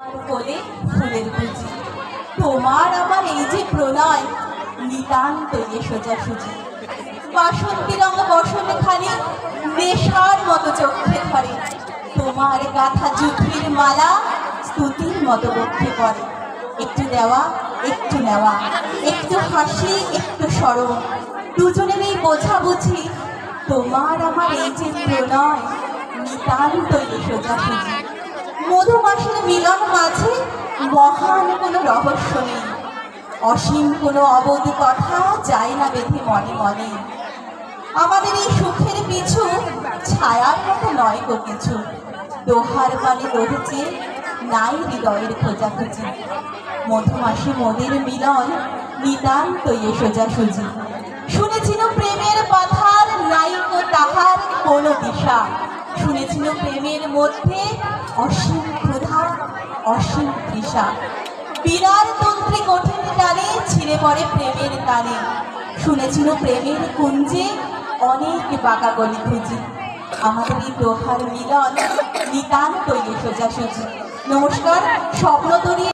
কোলে ফুলের বুঝি তোমার আমার এই যে প্রণয় নিতান্ত সোজাসুজি। বাসন্তী রঙ বসন খানি নেশার মতো চোখে ধরে, তোমার গাথা জুথির মালা স্তুতির মতো বক্ষে পড়ে। একটু দেওয়া একটু নেওয়া, একটু হাসি একটু স্মরণ, দুজনের এই বোঝাবুঝি তোমার আমার এই যে প্রণয় নিতান্ত সোজাসুজি। মধুমাসের মিলন মাঝে মহান কোনো রহস্য নেই, অসীম কোনো অবোধ কথা যায় না বেঁধে মনে মনে। আমাদের এই সুখের পিছু ছায়ার মতো নয় গো কিছু, দোহার মানে দোহচে নাই হৃদয়ের খোঁজাখুঁজি। মধুমাসে মোদের মিলন নিতান্ত সোজাসুজি। শুনেছিল প্রেমের কথার নাইকো তাহার কোনো দিশা, শুনেছিল প্রেমের মধ্যে অসীম ক্ষুধা অসীম তৃষা। বিরার তন্ত্রে কঠিন টানে ছিঁড়ে পড়ে প্রেমের টানে, শুনেছিল প্রেমের কুঞ্জে অনেক বাঁকা গলি খুঁজি। আমাদের এই দোহার মিলন নিতান্তই সোজাসুজি। নমস্কার, স্বপ্নতরী।